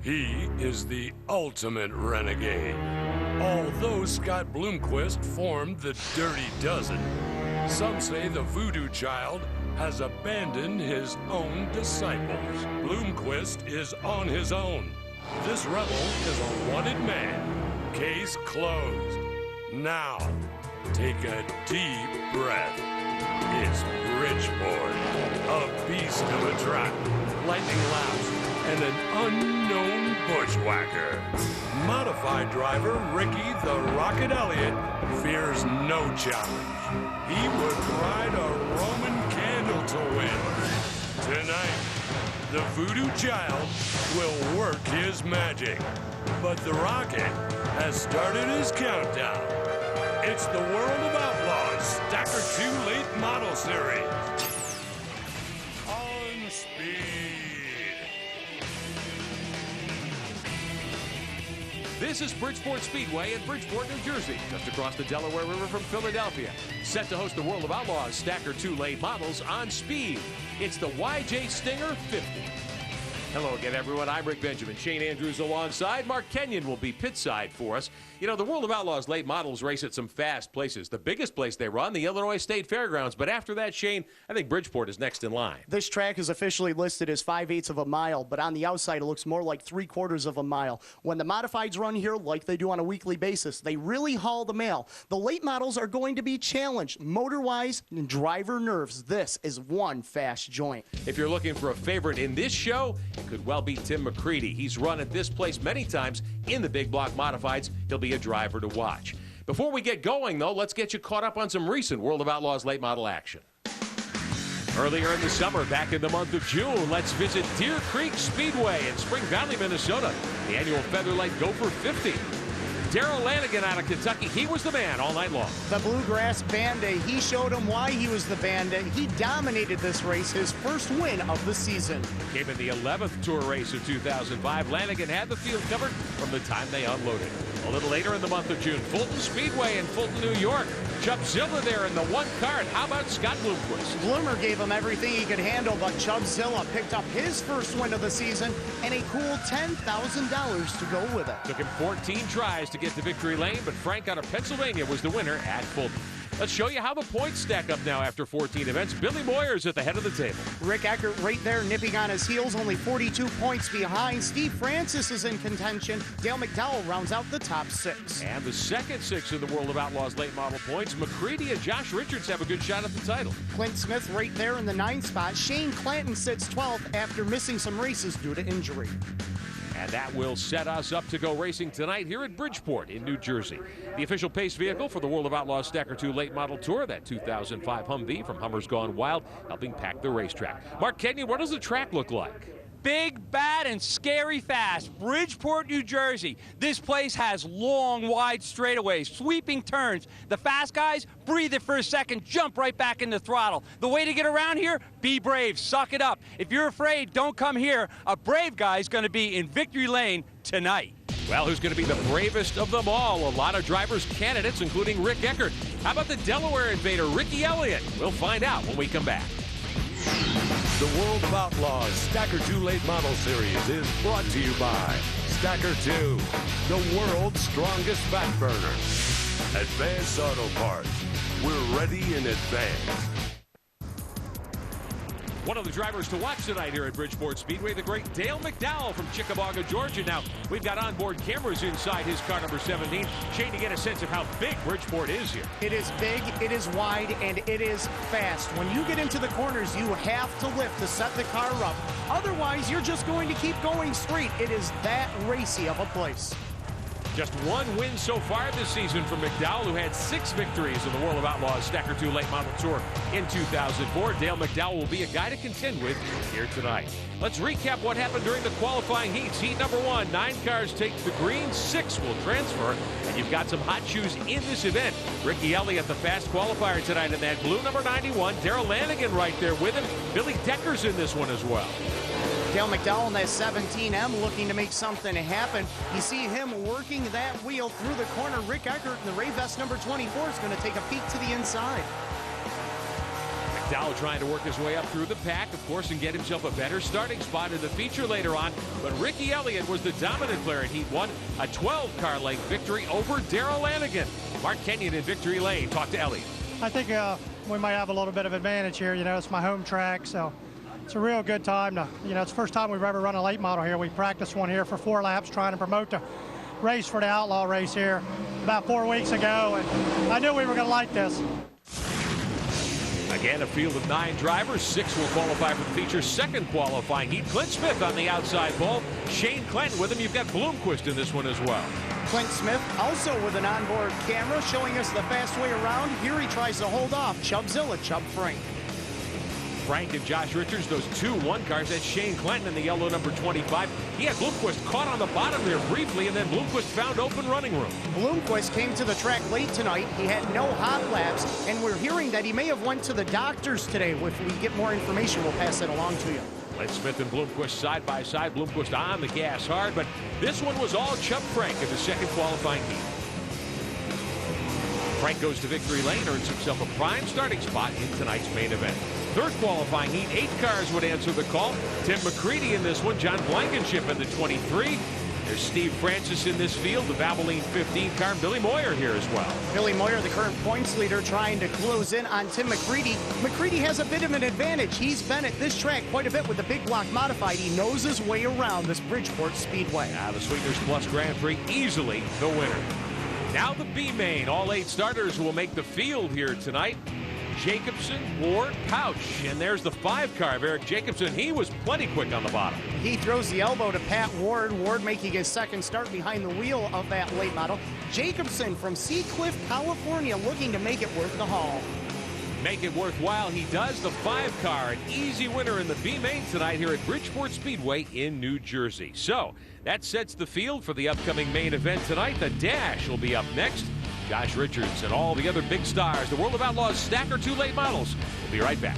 He is the ultimate renegade. Although Scott Bloomquist formed the Dirty Dozen, some say the voodoo child has abandoned his own disciples. Bloomquist is on his own. This rebel is a wanted man. Case closed. Now, take a deep breath. It's Bridgeport, a beast of a track, lightning laps, and an unknown bushwhacker. Modified driver Ricky the Rocket Elliott fears no challenge. He would ride a Roman candle to win. Tonight, the voodoo child will work his magic, but the Rocket has started his countdown. It's the World of Outlaws Stacker 2 Late Model Series. On speed. This is Bridgeport Speedway in Bridgeport, New Jersey, just across the Delaware River from Philadelphia. Set to host the World of Outlaws Stacker 2 Late Models on speed. It's the YJ Stinger 50. Hello again, everyone. I'm Rick Benjamin. Shane Andrews alongside. Mark Kenyon will be pit side for us. You know, the World of Outlaws late models race at some fast places. The biggest place they run, the Illinois State Fairgrounds. But after that, Shane, I think Bridgeport is next in line. This track is officially listed as 5/8 of a mile, but on the outside, it looks more like 3/4 of a mile. When the modifieds run here, like they do on a weekly basis, they really haul the mail. The late models are going to be challenged motor-wise and driver nerves. This is one fast joint. If you're looking for a favorite in this show, it could well be Tim McCready. He's run at this place many times in the big block modifieds. He'll be a driver to watch. Before we get going, though, let's get you caught up on some recent World of Outlaws late model action. Earlier in the summer, back in the month of June, let's visit Deer Creek Speedway in Spring Valley, Minnesota. The annual Featherlight Gopher 50. Darrell Lanigan out of Kentucky, he was the man all night long. The Bluegrass Bandit, he showed him why he was the bandit. He dominated this race, his first win of the season. Came in the 11th tour race of 2005. Lanigan had the field covered from the time they unloaded. A little later in the month of June, Fulton Speedway in Fulton, New York. Chubb Zilla there in the one car. How about Scott Bloomquist? Bloomer gave him everything he could handle, but Chubb Zilla picked up his first win of the season and a cool $10,000 to go with it. Took him 14 tries to get to victory lane, but Frank out of Pennsylvania was the winner at Fulton. Let's show you how the points stack up now after 14 events. Billy Moyer's at the head of the table. Rick Eckert right there nipping on his heels, only 42 points behind. Steve Francis is in contention. Dale McDowell rounds out the top 6. And the second 6 in the World of Outlaws late model points, McCready and Josh Richards have a good shot at the title. Clint Smith right there in the 9th spot. Shane Clanton sits 12th after missing some races due to injury. And that will set us up to go racing tonight here at Bridgeport in New Jersey. The official pace vehicle for the World of Outlaws Stacker 2 Late Model Tour, that 2005 Humvee from Hummers Gone Wild, helping pack the racetrack. Mark Kenyon, what does the track look like? Big, bad, and scary fast. Bridgeport, New Jersey. This place has long, wide straightaways, sweeping turns. The fast guys, breathe it for a second, jump right back in the throttle. The way to get around here, be brave, suck it up. If you're afraid, don't come here. A brave guy's going to be in victory lane tonight. Well, who's going to be the bravest of them all? A lot of drivers candidates, including Rick Eckert. How about the Delaware invader, Ricky Elliott? We'll find out when we come back. The World of Outlaws Stacker 2 Late Model Series is brought to you by Stacker 2, the world's strongest fat burner. Advance Auto Parts. We're ready in advance. One of the drivers to watch tonight here at Bridgeport Speedway, the great Dale McDowell from Chickamauga, Georgia. Now, we've got onboard cameras inside his car number 17. Shane, to get a sense of how big Bridgeport is here. It is big, it is wide, and it is fast. When you get into the corners, you have to lift to set the car up. Otherwise, you're just going to keep going straight. It is that racy of a place. Just one win so far this season for McDowell, who had 6 victories in the World of Outlaws Stacker 2 Late Model Tour in 2004. Dale McDowell will be a guy to contend with here tonight. Let's recap what happened during the qualifying heats. Heat number 1, 9 cars take the green, 6 will transfer, and you've got some hot shoes in this event. Ricky Elliott, the fast qualifier tonight in that blue number 91. Darrell Lanigan right there with him. Billy Decker's in this one as well. Dale McDowell in that 17M looking to make something happen. You see him working that wheel through the corner. Rick Eckert in the Ray Vest number 24 is going to take a peek to the inside. McDowell trying to work his way up through the pack, of course, and get himself a better starting spot in the feature later on. But Ricky Elliott was the dominant player in Heat 1, a 12-car length victory over Darrell Lanigan. Mark Kenyon in victory lane. Talk to Elliott. I think we might have a little bit of advantage here. You know, it's my home track, so it's a real good time to, you know, it's the first time we've ever run a late model here. We practiced one here for 4 laps trying to promote the race for the Outlaw race here about 4 weeks ago, and I knew we were going to like this. Again, a field of 9 drivers. 6 will qualify for the feature. Second qualifying heat. Clint Smith on the outside pole. Shane Clanton with him. You've got Bloomquist in this one as well. Clint Smith also with an onboard camera showing us the fast way around. Here he tries to hold off Chubbzilla, Chubb Frank. Frank and Josh Richards, those 2-1 cars. That's Shane Clanton in the yellow number 25. He had Bloomquist caught on the bottom there briefly, and then Bloomquist found open running room. Bloomquist came to the track late tonight. He had no hot laps, and we're hearing that he may have went to the doctors today. If we get more information, we'll pass that along to you. Clint Smith and Bloomquist side by side. Bloomquist on the gas hard, but this one was all Chubb Frank in the second qualifying heat. Frank goes to victory lane, earns himself a prime starting spot in tonight's main event. Third qualifying heat, 8 cars would answer the call. Tim McCready in this one, John Blankenship in the 23. There's Steve Francis in this field, the Valvoline 15 car. Billy Moyer here as well. Billy Moyer, the current points leader, trying to close in on Tim McCready. McCready has a bit of an advantage. He's been at this track quite a bit with the big block modified. He knows his way around this Bridgeport Speedway. The Sweeteners Plus Grand Prix, easily the winner. Now the B main. All 8 starters will make the field here tonight. Jacobson, Ward, Pouch, and there's the 5 car of Eric Jacobson. He was plenty quick on the bottom. He throws the elbow to Pat Ward. Ward making his second start behind the wheel of that late model. Jacobson from Sea Cliff, California, looking to make it worth the haul. Make it worthwhile, he does. The 5 car, an easy winner in the B main tonight here at Bridgeport Speedway in New Jersey. So that sets the field for the upcoming main event tonight. The Dash will be up next. Josh Richards and all the other big stars, the World of Outlaws Stacker 2 late models. We'll be right back.